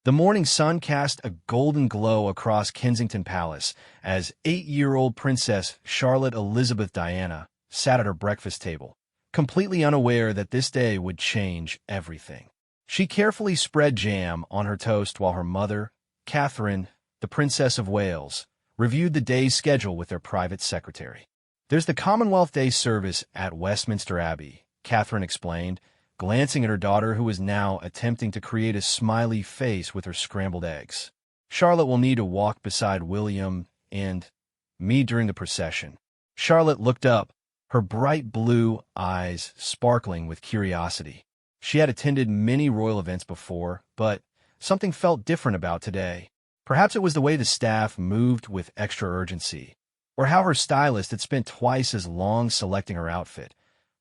The morning sun cast a golden glow across Kensington Palace as 8-year-old Princess Charlotte Elizabeth Diana sat at her breakfast table, completely unaware that this day would change everything. She carefully spread jam on her toast while her mother, Catherine, the Princess of Wales, reviewed the day's schedule with their private secretary. "There's the Commonwealth Day service at Westminster Abbey," Catherine explained, glancing at her daughter who was now attempting to create a smiley face with her scrambled eggs. "Charlotte will need to walk beside William and me during the procession." Charlotte looked up, her bright blue eyes sparkling with curiosity. She had attended many royal events before, but something felt different about today. Perhaps it was the way the staff moved with extra urgency, or how her stylist had spent twice as long selecting her outfit,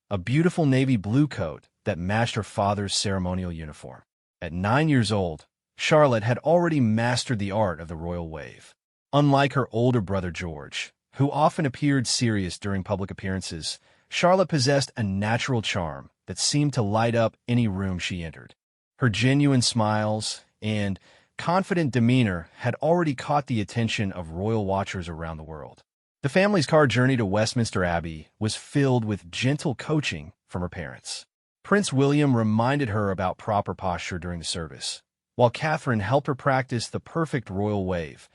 a beautiful navy blue coat that matched her father's ceremonial uniform. At 9 years old, Charlotte had already mastered the art of the royal wave. Unlike her older brother George, who often appeared serious during public appearances, Charlotte possessed a natural charm that seemed to light up any room she entered. Her genuine smiles and confident demeanor had already caught the attention of royal watchers around the world. The family's car journey to Westminster Abbey was filled with gentle coaching from her parents. Prince William reminded her about proper posture during the service, while Catherine helped her practice the perfect royal wave,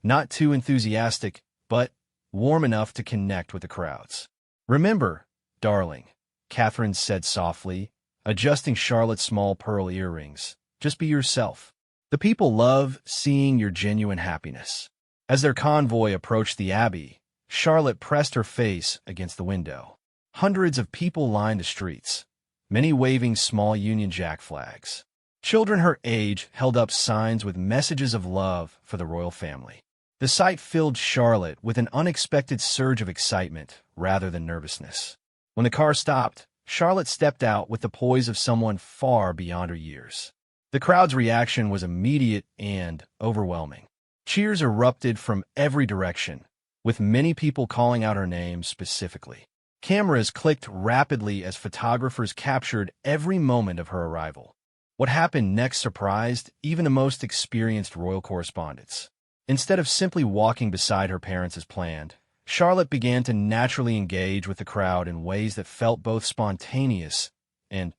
not too enthusiastic, but warm enough to connect with the crowds. "Remember, darling," Catherine said softly, adjusting Charlotte's small pearl earrings, "just be yourself. The people love seeing your genuine happiness." As their convoy approached the Abbey, Charlotte pressed her face against the window. Hundreds of people lined the streets, many waving small Union Jack flags. Children her age held up signs with messages of love for the royal family. The sight filled Charlotte with an unexpected surge of excitement rather than nervousness. When the car stopped, Charlotte stepped out with the poise of someone far beyond her years. The crowd's reaction was immediate and overwhelming. Cheers erupted from every direction, with many people calling out her name specifically. Cameras clicked rapidly as photographers captured every moment of her arrival. What happened next surprised even the most experienced royal correspondents. Instead of simply walking beside her parents as planned, Charlotte began to naturally engage with the crowd in ways that felt both spontaneous and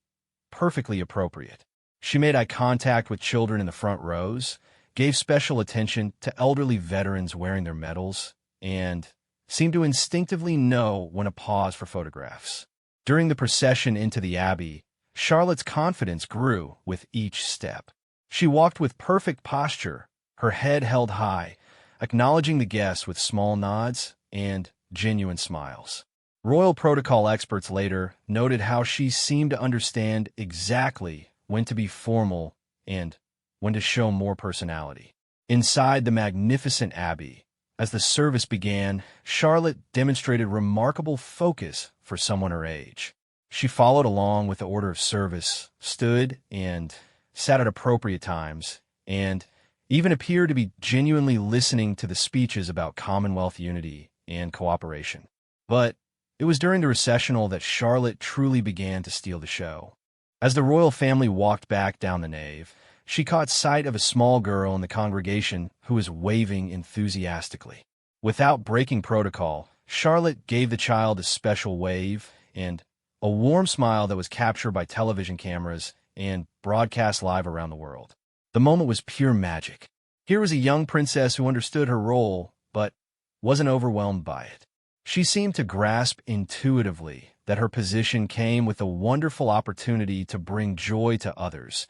perfectly appropriate. She made eye contact with children in the front rows, gave special attention to elderly veterans wearing their medals, and seemed to instinctively know when to pause for photographs. During the procession into the Abbey, Charlotte's confidence grew with each step. She walked with perfect posture, her head held high, acknowledging the guests with small nods and genuine smiles. Royal protocol experts later noted how she seemed to understand exactly when to be formal and when to show more personality. Inside the magnificent Abbey, as the service began, Charlotte demonstrated remarkable focus for someone her age. She followed along with the order of service, stood and sat at appropriate times, and even appeared to be genuinely listening to the speeches about Commonwealth unity and cooperation. But it was during the recessional that Charlotte truly began to steal the show. As the royal family walked back down the nave, she caught sight of a small girl in the congregation who was waving enthusiastically. Without breaking protocol, Charlotte gave the child a special wave and a warm smile that was captured by television cameras and broadcast live around the world. The moment was pure magic. Here was a young princess who understood her role, but wasn't overwhelmed by it. She seemed to grasp intuitively that her position came with a wonderful opportunity to bring joy to others,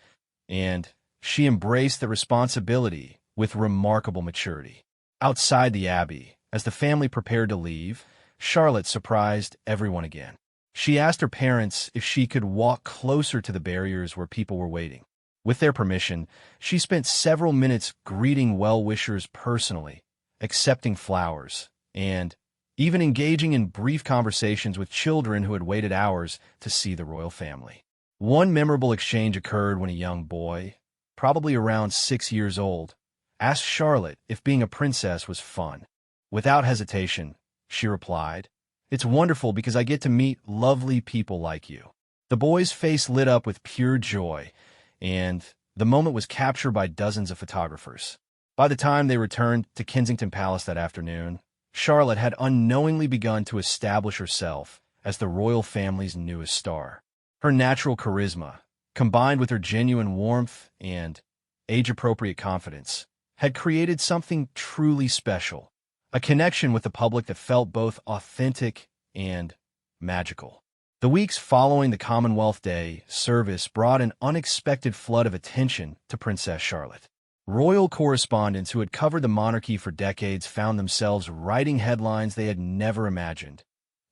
and she embraced the responsibility with remarkable maturity. Outside the Abbey, as the family prepared to leave, Charlotte surprised everyone again. She asked her parents if she could walk closer to the barriers where people were waiting. With their permission, she spent several minutes greeting well-wishers personally, accepting flowers, and even engaging in brief conversations with children who had waited hours to see the royal family. One memorable exchange occurred when a young boy, probably around 6 years old, asked Charlotte if being a princess was fun. Without hesitation, she replied, "It's wonderful because I get to meet lovely people like you." The boy's face lit up with pure joy, and The moment was captured by dozens of photographers. By the time they returned to Kensington Palace that afternoon, Charlotte had unknowingly begun to establish herself as the royal family's newest star. Her natural charisma, combined with her genuine warmth and age-appropriate confidence, had created something truly special, a connection with the public that felt both authentic and magical. The weeks following the Commonwealth Day service brought an unexpected flood of attention to Princess Charlotte. Royal correspondents who had covered the monarchy for decades found themselves writing headlines they had never imagined.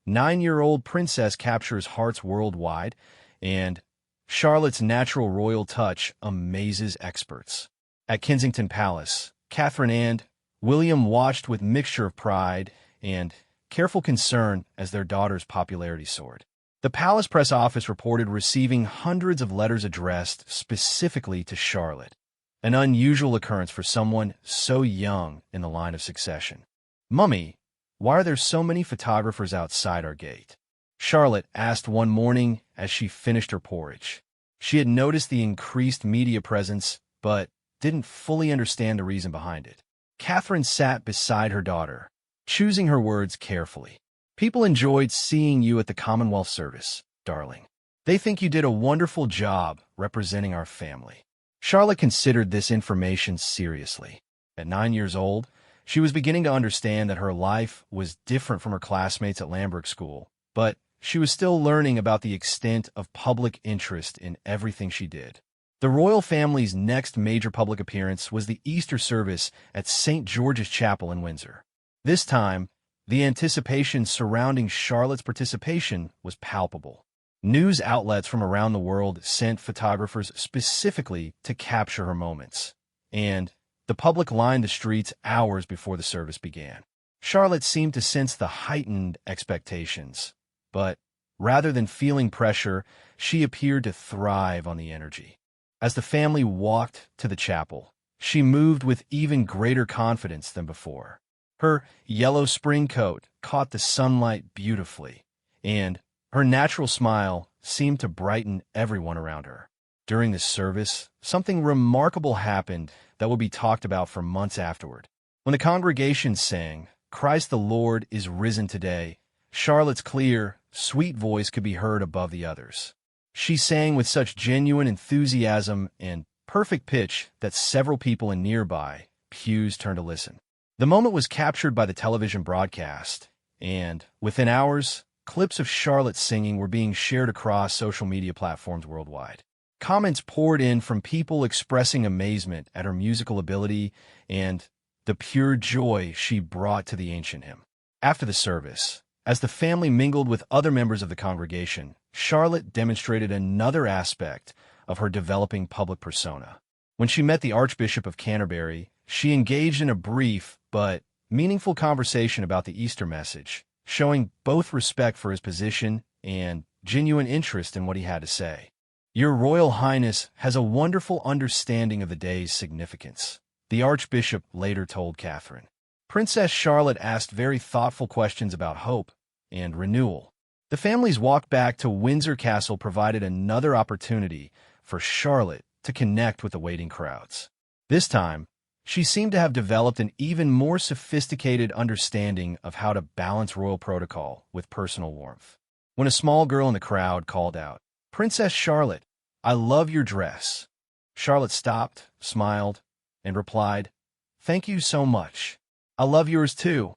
9-year-old princess captures hearts worldwide, and Charlotte's natural royal touch amazes experts. At Kensington Palace, Catherine and William watched with mixture of pride and careful concern as their daughter's popularity soared. The palace press office reported receiving hundreds of letters addressed specifically to Charlotte, an unusual occurrence for someone so young in the line of succession. "Mummy, why are there so many photographers outside our gate?" Charlotte asked one morning as she finished her porridge. She had noticed the increased media presence, but didn't fully understand the reason behind it. Catherine sat beside her daughter, choosing her words carefully. "People enjoyed seeing you at the Commonwealth service, darling. They think you did a wonderful job representing our family." Charlotte considered this information seriously. At 9 years old, she was beginning to understand that her life was different from her classmates at Lambert School, but she was still learning about the extent of public interest in everything she did. The royal family's next major public appearance was the Easter service at St. George's Chapel in Windsor. This time, the anticipation surrounding Charlotte's participation was palpable. News outlets from around the world sent photographers specifically to capture her moments, and the public lined the streets hours before the service began. Charlotte seemed to sense the heightened expectations, but rather than feeling pressure, she appeared to thrive on the energy. As the family walked to the chapel, she moved with even greater confidence than before. Her yellow spring coat caught the sunlight beautifully, and her natural smile seemed to brighten everyone around her. During this service, something remarkable happened that would be talked about for months afterward. When the congregation sang, "Christ the Lord is risen today," Charlotte's clear, sweet voice could be heard above the others. She sang with such genuine enthusiasm and perfect pitch that several people in nearby pews turned to listen. The moment was captured by the television broadcast, and within hours, clips of Charlotte singing were being shared across social media platforms worldwide. Comments poured in from people expressing amazement at her musical ability and the pure joy she brought to the ancient hymn. After the service, as the family mingled with other members of the congregation, Charlotte demonstrated another aspect of her developing public persona. When she met the Archbishop of Canterbury, she engaged in a brief but meaningful conversation about the Easter message, showing both respect for his position and genuine interest in what he had to say. "Your Royal Highness has a wonderful understanding of the day's significance," the Archbishop later told Catherine. Princess Charlotte asked very thoughtful questions about hope and renewal. The family's walk back to Windsor Castle provided another opportunity for Charlotte to connect with the waiting crowds. This time, she seemed to have developed an even more sophisticated understanding of how to balance royal protocol with personal warmth. When a small girl in the crowd called out, "Princess Charlotte, I love your dress," Charlotte stopped, smiled, and replied, "Thank you so much. I love yours too.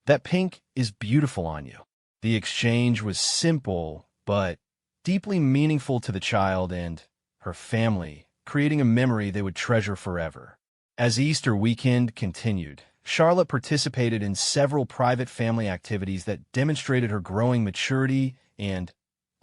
That pink is beautiful on you." The exchange was simple, but deeply meaningful to the child and her family, creating a memory they would treasure forever. As Easter weekend continued, Charlotte participated in several private family activities that demonstrated her growing maturity and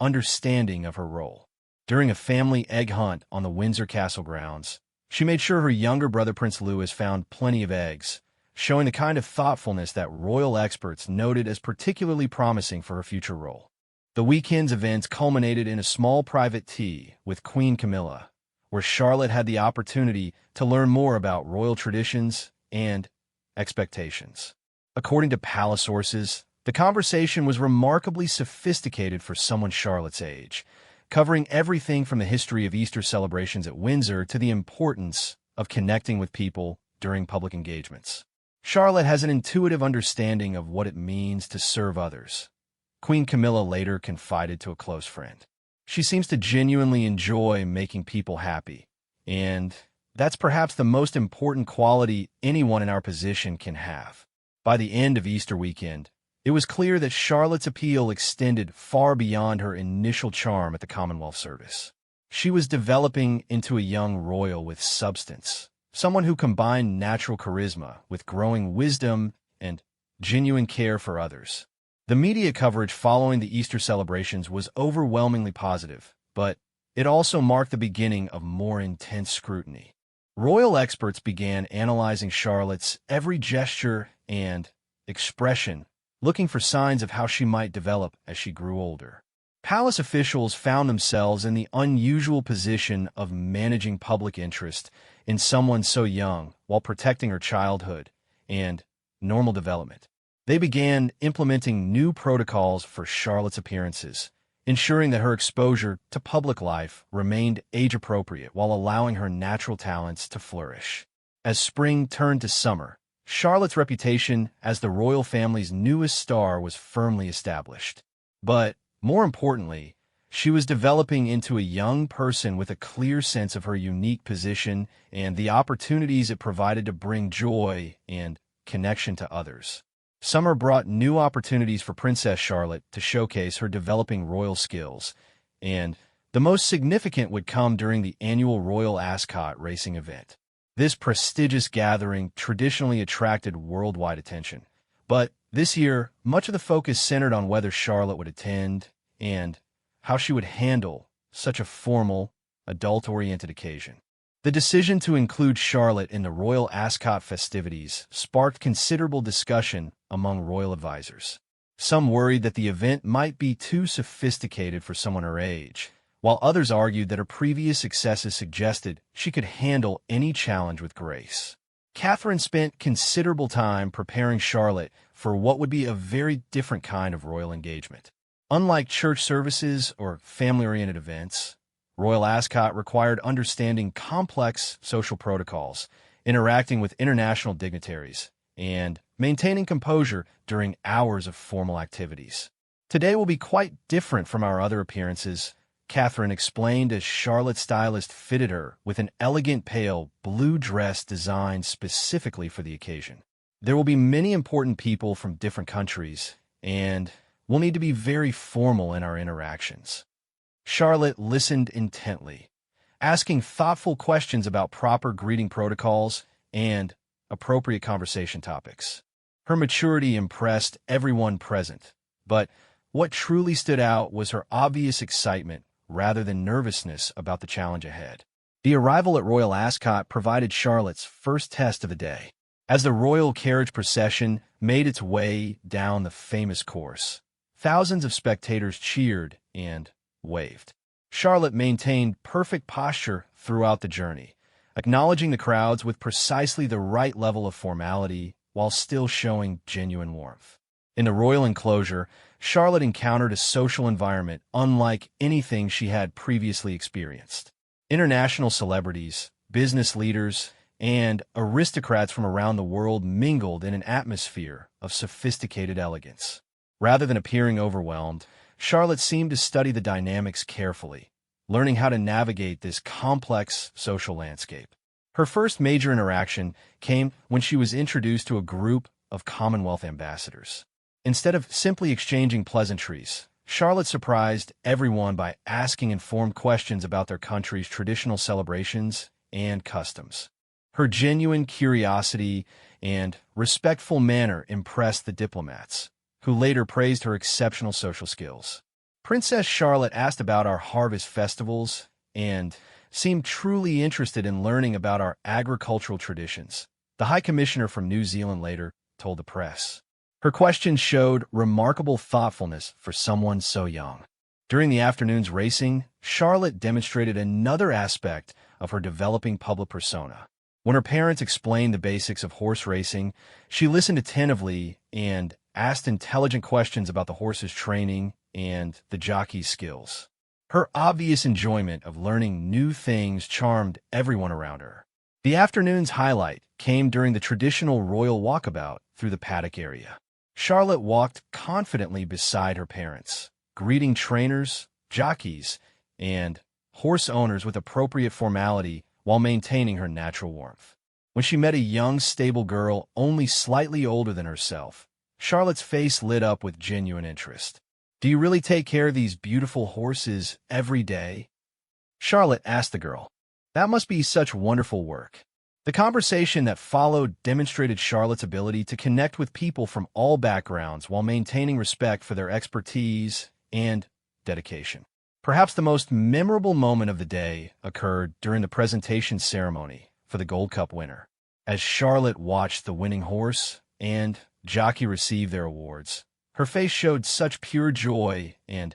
understanding of her role. During a family egg hunt on the Windsor Castle grounds, she made sure her younger brother Prince Louis found plenty of eggs, showing the kind of thoughtfulness that royal experts noted as particularly promising for her future role. The weekend's events culminated in a small private tea with Queen Camilla, where Charlotte had the opportunity to learn more about royal traditions and expectations. According to palace sources, the conversation was remarkably sophisticated for someone Charlotte's age, covering everything from the history of Easter celebrations at Windsor to the importance of connecting with people during public engagements. Charlotte has an intuitive understanding of what it means to serve others. Queen Camilla later confided to a close friend. She seems to genuinely enjoy making people happy, and that's perhaps the most important quality anyone in our position can have. By the end of Easter weekend, it was clear that Charlotte's appeal extended far beyond her initial charm at the Commonwealth service. She was developing into a young royal with substance, someone who combined natural charisma with growing wisdom and genuine care for others. The media coverage following the Easter celebrations was overwhelmingly positive, but it also marked the beginning of more intense scrutiny. Royal experts began analyzing Charlotte's every gesture and expression, looking for signs of how she might develop as she grew older. Palace officials found themselves in the unusual position of managing public interest in someone so young while protecting her childhood and normal development. They began implementing new protocols for Charlotte's appearances, ensuring that her exposure to public life remained age-appropriate while allowing her natural talents to flourish. As spring turned to summer, Charlotte's reputation as the royal family's newest star was firmly established. But, more importantly, she was developing into a young person with a clear sense of her unique position and the opportunities it provided to bring joy and connection to others. Summer brought new opportunities for Princess Charlotte to showcase her developing royal skills, and the most significant would come during the annual Royal Ascot racing event. This prestigious gathering traditionally attracted worldwide attention, but this year, much of the focus centered on whether Charlotte would attend and how she would handle such a formal, adult-oriented occasion. The decision to include Charlotte in the Royal Ascot festivities sparked considerable discussion among royal advisors. Some worried that the event might be too sophisticated for someone her age, while others argued that her previous successes suggested she could handle any challenge with grace. Catherine spent considerable time preparing Charlotte for what would be a very different kind of royal engagement. Unlike church services or family-oriented events, Royal Ascot required understanding complex social protocols, interacting with international dignitaries, and maintaining composure during hours of formal activities. Today will be quite different from our other appearances, Catherine explained as Charlotte's stylist fitted her with an elegant pale blue dress designed specifically for the occasion. There will be many important people from different countries, and we'll need to be very formal in our interactions. Charlotte listened intently, asking thoughtful questions about proper greeting protocols and appropriate conversation topics. Her maturity impressed everyone present, but what truly stood out was her obvious excitement rather than nervousness about the challenge ahead. The arrival at Royal Ascot provided Charlotte's first test of the day. As the royal carriage procession made its way down the famous course, thousands of spectators cheered and waved. Charlotte maintained perfect posture throughout the journey, acknowledging the crowds with precisely the right level of formality while still showing genuine warmth. In the royal enclosure, Charlotte encountered a social environment unlike anything she had previously experienced. International celebrities, business leaders, and aristocrats from around the world mingled in an atmosphere of sophisticated elegance. Rather than appearing overwhelmed, Charlotte seemed to study the dynamics carefully, learning how to navigate this complex social landscape. Her first major interaction came when she was introduced to a group of Commonwealth ambassadors. Instead of simply exchanging pleasantries, Charlotte surprised everyone by asking informed questions about their country's traditional celebrations and customs. Her genuine curiosity and respectful manner impressed the diplomats, who later praised her exceptional social skills. Princess Charlotte asked about our harvest festivals and seemed truly interested in learning about our agricultural traditions, the High Commissioner from New Zealand later told the press. Her questions showed remarkable thoughtfulness for someone so young. During the afternoon's racing, Charlotte demonstrated another aspect of her developing public persona. When her parents explained the basics of horse racing, she listened attentively and asked intelligent questions about the horse's training and the jockey's skills. Her obvious enjoyment of learning new things charmed everyone around her. The afternoon's highlight came during the traditional royal walkabout through the paddock area. Charlotte walked confidently beside her parents, greeting trainers, jockeys, and horse owners with appropriate formality while maintaining her natural warmth. When she met a young, stable girl only slightly older than herself, Charlotte's face lit up with genuine interest. "Do you really take care of these beautiful horses every day?" Charlotte asked the girl. "That must be such wonderful work." The conversation that followed demonstrated Charlotte's ability to connect with people from all backgrounds while maintaining respect for their expertise and dedication. Perhaps the most memorable moment of the day occurred during the presentation ceremony for the Gold Cup winner. As Charlotte watched the winning horse and jockey receive their awards, her face showed such pure joy and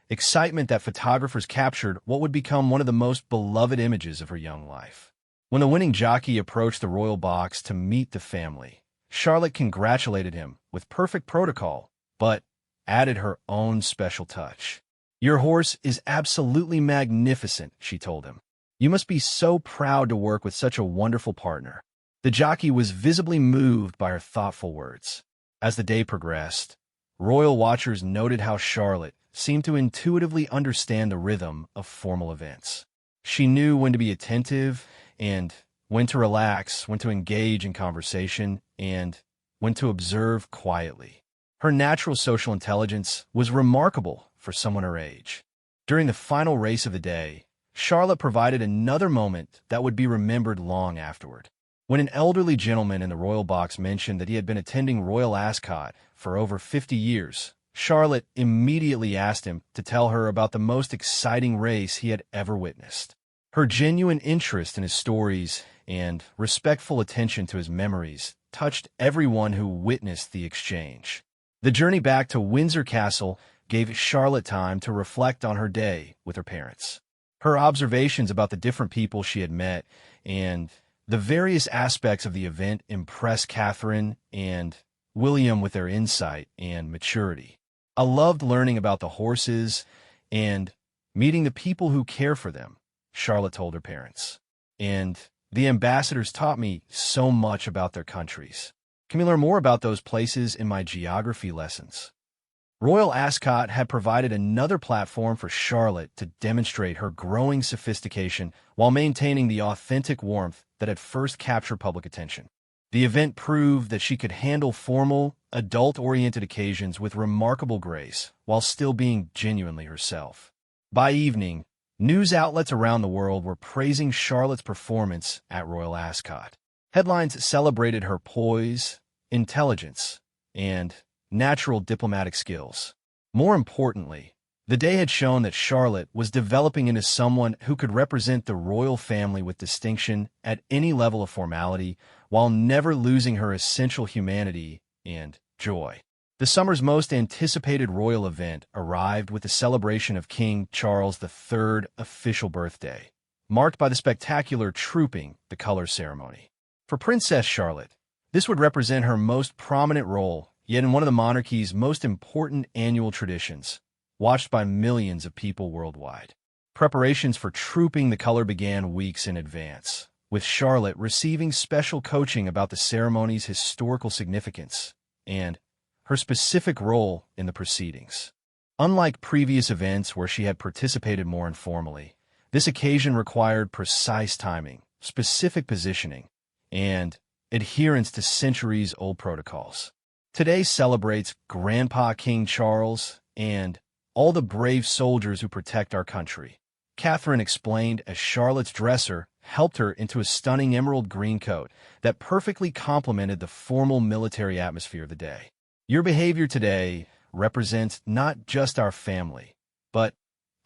excitement that photographers captured what would become one of the most beloved images of her young life. When the winning jockey approached the royal box to meet the family, Charlotte congratulated him with perfect protocol, but added her own special touch. "Your horse is absolutely magnificent," she told him. "You must be so proud to work with such a wonderful partner." The jockey was visibly moved by her thoughtful words. As the day progressed, royal watchers noted how Charlotte seemed to intuitively understand the rhythm of formal events. She knew when to be attentive and when to relax, when to engage in conversation, and when to observe quietly. Her natural social intelligence was remarkable for someone her age. During the final race of the day, Charlotte provided another moment that would be remembered long afterward. When an elderly gentleman in the royal box mentioned that he had been attending Royal Ascot for over 50 years, Charlotte immediately asked him to tell her about the most exciting race he had ever witnessed. Her genuine interest in his stories and respectful attention to his memories touched everyone who witnessed the exchange. The journey back to Windsor Castle gave Charlotte time to reflect on her day with her parents. Her observations about the different people she had met and the various aspects of the event impressed Catherine and William with their insight and maturity. "I loved learning about the horses and meeting the people who care for them," Charlotte told her parents. "And the ambassadors taught me so much about their countries. Can we learn more about those places in my geography lessons?" Royal Ascot had provided another platform for Charlotte to demonstrate her growing sophistication while maintaining the authentic warmth that had first captured public attention. The event proved that she could handle formal, adult-oriented occasions with remarkable grace while still being genuinely herself. By evening, news outlets around the world were praising Charlotte's performance at Royal Ascot. Headlines celebrated her poise, intelligence, and natural diplomatic skills. More importantly, the day had shown that Charlotte was developing into someone who could represent the royal family with distinction at any level of formality while never losing her essential humanity and joy. The summer's most anticipated royal event arrived with the celebration of King Charles III's official birthday, marked by the spectacular Trooping the Colors ceremony. For Princess Charlotte, this would represent her most prominent role, yet in one of the monarchy's most important annual traditions, watched by millions of people worldwide. Preparations for Trooping the Color began weeks in advance, with Charlotte receiving special coaching about the ceremony's historical significance and her specific role in the proceedings. Unlike previous events where she had participated more informally, this occasion required precise timing, specific positioning, and adherence to centuries-old protocols. Today celebrates Grandpa King Charles and all the brave soldiers who protect our country, Catherine explained as Charlotte's dresser helped her into a stunning emerald green coat that perfectly complemented the formal military atmosphere of the day. Your behavior today represents not just our family, but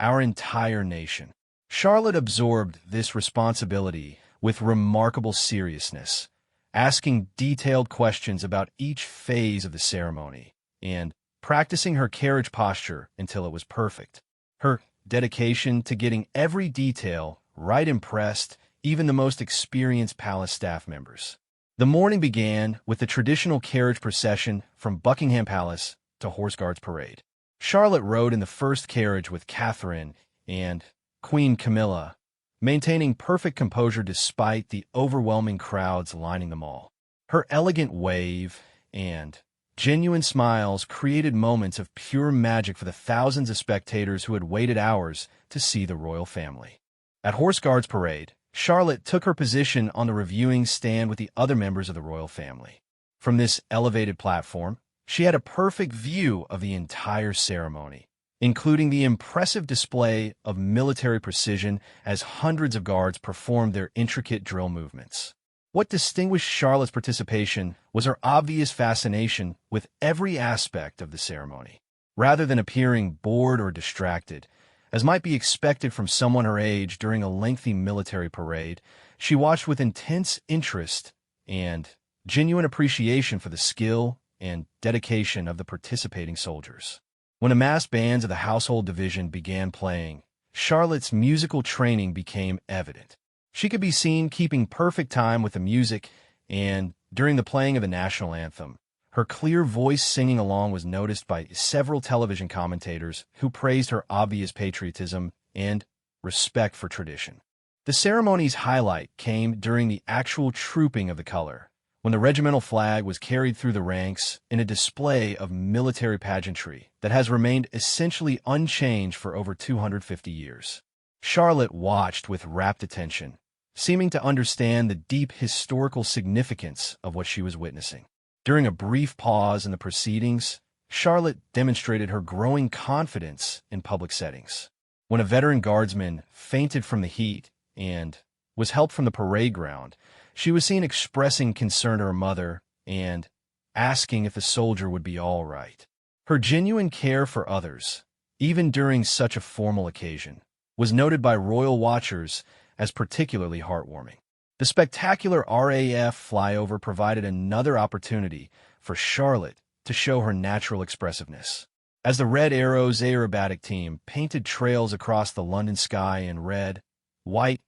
our entire nation. Charlotte absorbed this responsibility with remarkable seriousness, asking detailed questions about each phase of the ceremony and practicing her carriage posture until it was perfect. Her dedication to getting every detail right impressed even the most experienced palace staff members. The morning began with the traditional carriage procession from Buckingham Palace to Horse Guards Parade. Charlotte rode in the first carriage with Catherine and Queen Camilla, maintaining perfect composure despite the overwhelming crowds lining the mall. Her elegant wave and genuine smiles created moments of pure magic for the thousands of spectators who had waited hours to see the royal family. At Horse Guards Parade, Charlotte took her position on the reviewing stand with the other members of the royal family. From this elevated platform, she had a perfect view of the entire ceremony, including the impressive display of military precision as hundreds of guards performed their intricate drill movements. What distinguished Charlotte's participation was her obvious fascination with every aspect of the ceremony. Rather than appearing bored or distracted, as might be expected from someone her age during a lengthy military parade, she watched with intense interest and genuine appreciation for the skill and dedication of the participating soldiers. When the massed bands of the Household Division began playing, Charlotte's musical training became evident. She could be seen keeping perfect time with the music, and during the playing of the national anthem, her clear voice singing along was noticed by several television commentators who praised her obvious patriotism and respect for tradition. The ceremony's highlight came during the actual trooping of the color, when the regimental flag was carried through the ranks in a display of military pageantry that has remained essentially unchanged for over 250 years. Charlotte watched with rapt attention, seeming to understand the deep historical significance of what she was witnessing. During a brief pause in the proceedings, Charlotte demonstrated her growing confidence in public settings. When a veteran guardsman fainted from the heat and was helped from the parade ground, she was seen expressing concern to her mother and asking if the soldier would be all right. Her genuine care for others, even during such a formal occasion, was noted by royal watchers as particularly heartwarming. The spectacular RAF flyover provided another opportunity for Charlotte to show her natural expressiveness. As the Red Arrows aerobatic team painted trails across the London sky in red, white,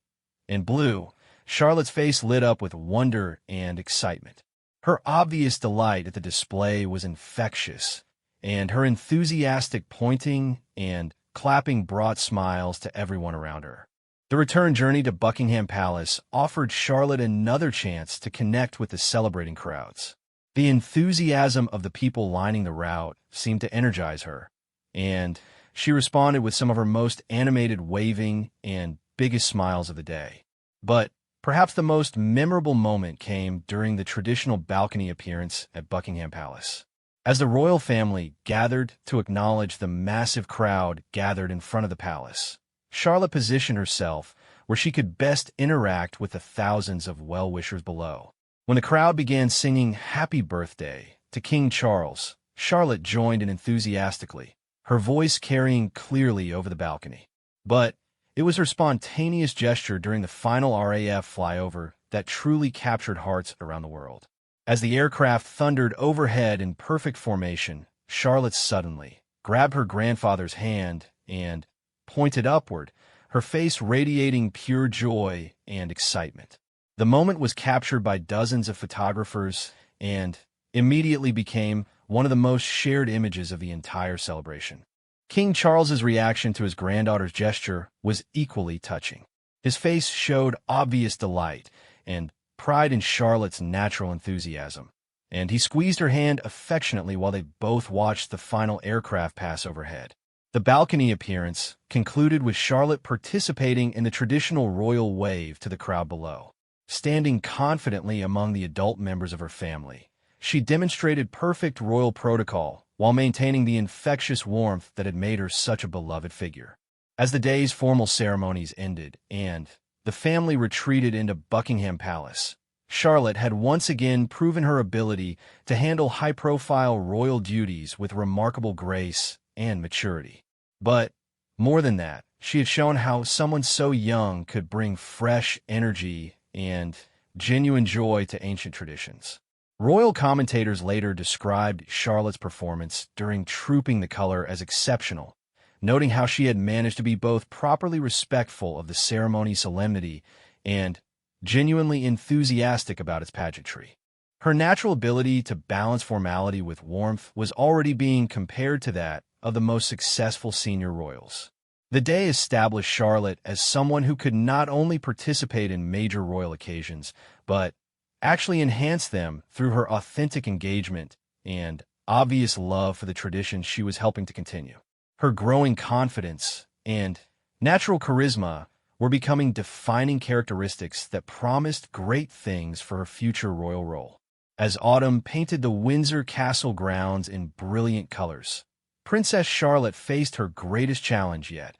and blue, Charlotte's face lit up with wonder and excitement. Her obvious delight at the display was infectious, and her enthusiastic pointing and clapping brought smiles to everyone around her. The return journey to Buckingham Palace offered Charlotte another chance to connect with the celebrating crowds. The enthusiasm of the people lining the route seemed to energize her, and she responded with some of her most animated waving and biggest smiles of the day. But perhaps the most memorable moment came during the traditional balcony appearance at Buckingham Palace. As the royal family gathered to acknowledge the massive crowd gathered in front of the palace, Charlotte positioned herself where she could best interact with the thousands of well-wishers below. When the crowd began singing Happy Birthday to King Charles, Charlotte joined in enthusiastically, her voice carrying clearly over the balcony. But it was her spontaneous gesture during the final RAF flyover that truly captured hearts around the world. As the aircraft thundered overhead in perfect formation, Charlotte suddenly grabbed her grandfather's hand and pointed upward, her face radiating pure joy and excitement. The moment was captured by dozens of photographers and immediately became one of the most shared images of the entire celebration. King Charles's reaction to his granddaughter's gesture was equally touching. His face showed obvious delight and pride in Charlotte's natural enthusiasm, and he squeezed her hand affectionately while they both watched the final aircraft pass overhead. The balcony appearance concluded with Charlotte participating in the traditional royal wave to the crowd below. Standing confidently among the adult members of her family, she demonstrated perfect royal protocol while maintaining the infectious warmth that had made her such a beloved figure. As the day's formal ceremonies ended and the family retreated into Buckingham Palace, Charlotte had once again proven her ability to handle high-profile royal duties with remarkable grace and maturity. But more than that, she had shown how someone so young could bring fresh energy and genuine joy to ancient traditions. Royal commentators later described Charlotte's performance during Trooping the Color as exceptional, noting how she had managed to be both properly respectful of the ceremony's solemnity and genuinely enthusiastic about its pageantry. Her natural ability to balance formality with warmth was already being compared to that of the most successful senior royals. The day established Charlotte as someone who could not only participate in major royal occasions, but actually enhance them through her authentic engagement and obvious love for the traditions she was helping to continue. Her growing confidence and natural charisma were becoming defining characteristics that promised great things for her future royal role. As autumn painted the Windsor Castle grounds in brilliant colors, Princess Charlotte faced her greatest challenge yet,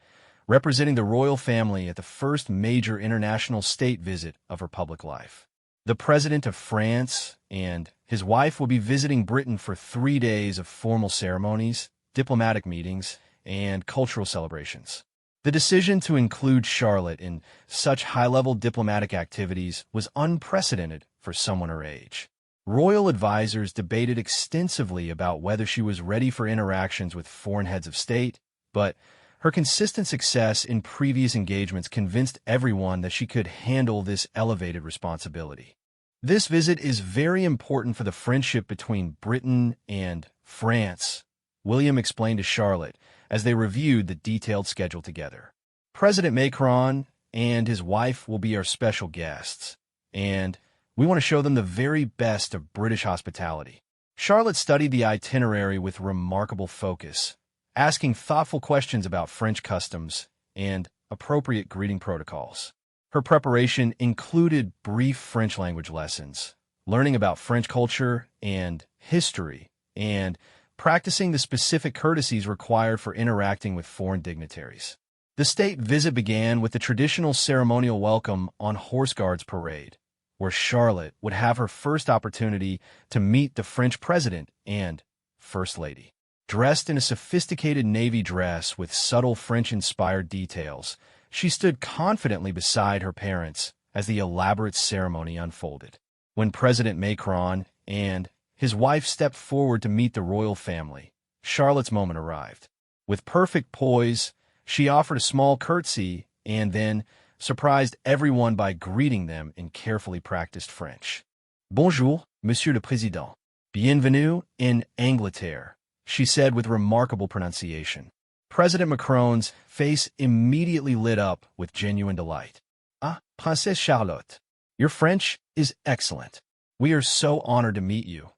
representing the royal family at the first major international state visit of her public life. The President of France and his wife will be visiting Britain for 3 days of formal ceremonies, diplomatic meetings, and cultural celebrations. The decision to include Charlotte in such high-level diplomatic activities was unprecedented for someone her age. Royal advisors debated extensively about whether she was ready for interactions with foreign heads of state, but her consistent success in previous engagements convinced everyone that she could handle this elevated responsibility. This visit is very important for the friendship between Britain and France, William explained to Charlotte as they reviewed the detailed schedule together. President Macron and his wife will be our special guests, and we want to show them the very best of British hospitality. Charlotte studied the itinerary with remarkable focus, asking thoughtful questions about French customs and appropriate greeting protocols. Her preparation included brief French language lessons, learning about French culture and history, and practicing the specific courtesies required for interacting with foreign dignitaries. The state visit began with the traditional ceremonial welcome on Horse Guards Parade, where Charlotte would have her first opportunity to meet the French president and First Lady. Dressed in a sophisticated navy dress with subtle French-inspired details, she stood confidently beside her parents as the elaborate ceremony unfolded. When President Macron and his wife stepped forward to meet the royal family, Charlotte's moment arrived. With perfect poise, she offered a small curtsy and then surprised everyone by greeting them in carefully practiced French. "Bonjour, Monsieur le Président. Bienvenue in Angleterre," she said with remarkable pronunciation. President Macron's face immediately lit up with genuine delight. "Ah, Princesse Charlotte, your French is excellent. We are so honored to meet you,"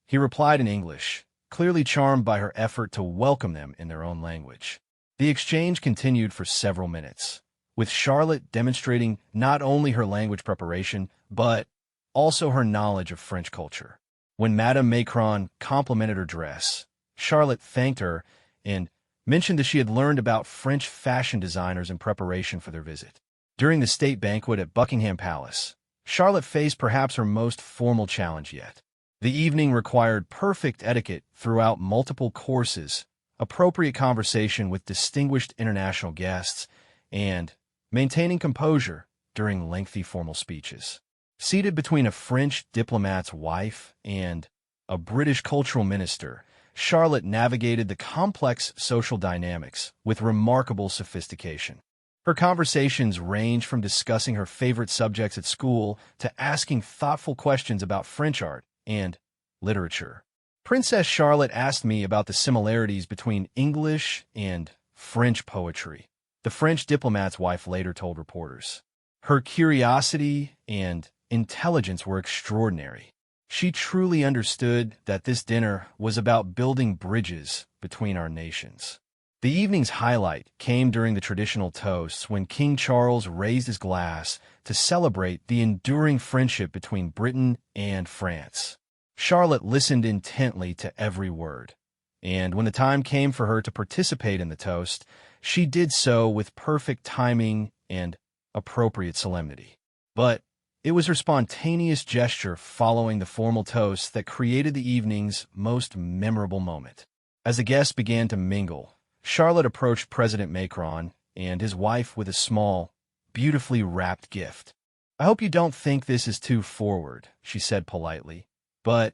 he replied in English, clearly charmed by her effort to welcome them in their own language. The exchange continued for several minutes, with Charlotte demonstrating not only her language preparation, but also her knowledge of French culture. When Madame Macron complimented her dress, Charlotte thanked her and mentioned that she had learned about French fashion designers in preparation for their visit. During the state banquet at Buckingham Palace, Charlotte faced perhaps her most formal challenge yet. The evening required perfect etiquette throughout multiple courses, appropriate conversation with distinguished international guests, and maintaining composure during lengthy formal speeches. Seated between a French diplomat's wife and a British cultural minister, Charlotte navigated the complex social dynamics with remarkable sophistication. Her conversations ranged from discussing her favorite subjects at school to asking thoughtful questions about French art and literature. Princess Charlotte asked me about the similarities between English and French poetry, the French diplomat's wife later told reporters. Her curiosity and intelligence were extraordinary. She truly understood that this dinner was about building bridges between our nations. The evening's highlight came during the traditional toasts when King Charles raised his glass to celebrate the enduring friendship between Britain and France. Charlotte listened intently to every word, and when the time came for her to participate in the toast, she did so with perfect timing and appropriate solemnity. But it was her spontaneous gesture following the formal toast that created the evening's most memorable moment. As the guests began to mingle, Charlotte approached President Macron and his wife with a small, beautifully wrapped gift. "I hope you don't think this is too forward," she said politely, "but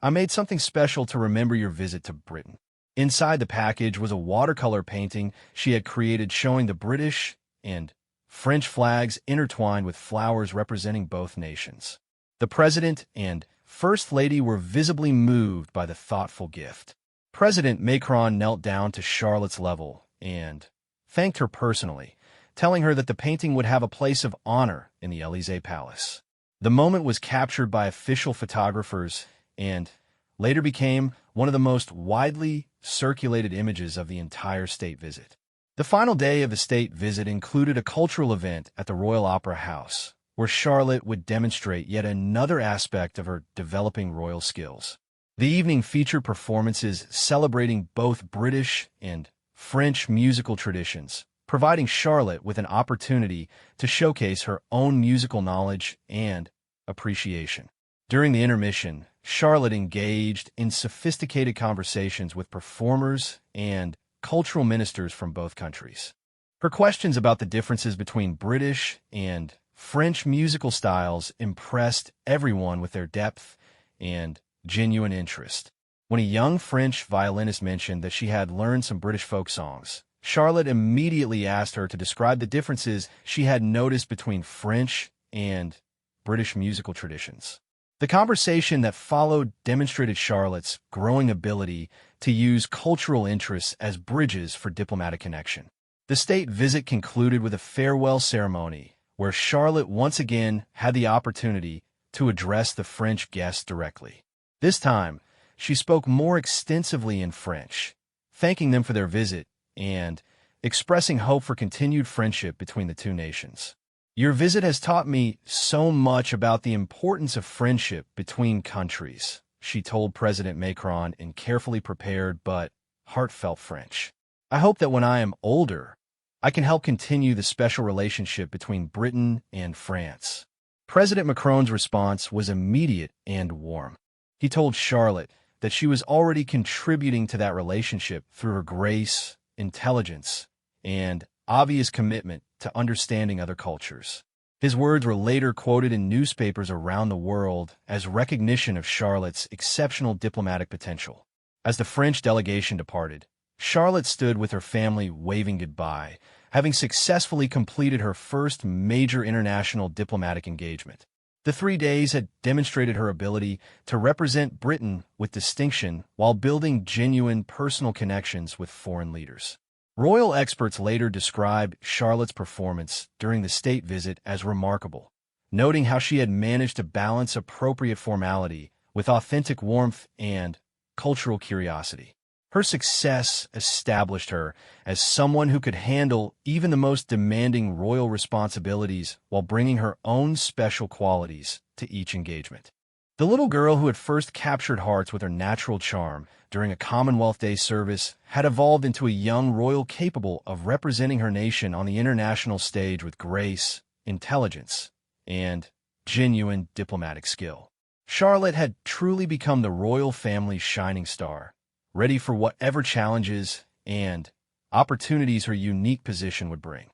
I made something special to remember your visit to Britain." Inside the package was a watercolor painting she had created showing the British and French flags intertwined with flowers representing both nations. The President and First Lady were visibly moved by the thoughtful gift. President Macron knelt down to Charlotte's level and thanked her personally, telling her that the painting would have a place of honor in the Élysée Palace. The moment was captured by official photographers and later became one of the most widely circulated images of the entire state visit. The final day of the state visit included a cultural event at the Royal Opera House, where Charlotte would demonstrate yet another aspect of her developing royal skills. The evening featured performances celebrating both British and French musical traditions, providing Charlotte with an opportunity to showcase her own musical knowledge and appreciation. During the intermission, Charlotte engaged in sophisticated conversations with performers and cultural ministers from both countries. Her questions about the differences between British and French musical styles impressed everyone with their depth and genuine interest. When a young French violinist mentioned that she had learned some British folk songs, Charlotte immediately asked her to describe the differences she had noticed between French and British musical traditions. The conversation that followed demonstrated Charlotte's growing ability to use cultural interests as bridges for diplomatic connection. The state visit concluded with a farewell ceremony, where Charlotte once again had the opportunity to address the French guests directly. This time, she spoke more extensively in French, thanking them for their visit and expressing hope for continued friendship between the two nations. Your visit has taught me so much about the importance of friendship between countries, she told President Macron in carefully prepared but heartfelt French. I hope that when I am older, I can help continue the special relationship between Britain and France. President Macron's response was immediate and warm. He told Charlotte that she was already contributing to that relationship through her grace, intelligence, and obvious commitment to understanding other cultures. His words were later quoted in newspapers around the world as recognition of Charlotte's exceptional diplomatic potential. As the French delegation departed, Charlotte stood with her family waving goodbye, having successfully completed her first major international diplomatic engagement. The 3 days had demonstrated her ability to represent Britain with distinction while building genuine personal connections with foreign leaders. Royal experts later described Charlotte's performance during the state visit as remarkable, noting how she had managed to balance appropriate formality with authentic warmth and cultural curiosity. Her success established her as someone who could handle even the most demanding royal responsibilities while bringing her own special qualities to each engagement. The little girl who had first captured hearts with her natural charm during a Commonwealth Day service had evolved into a young royal capable of representing her nation on the international stage with grace, intelligence, and genuine diplomatic skill. Charlotte had truly become the royal family's shining star, ready for whatever challenges and opportunities her unique position would bring.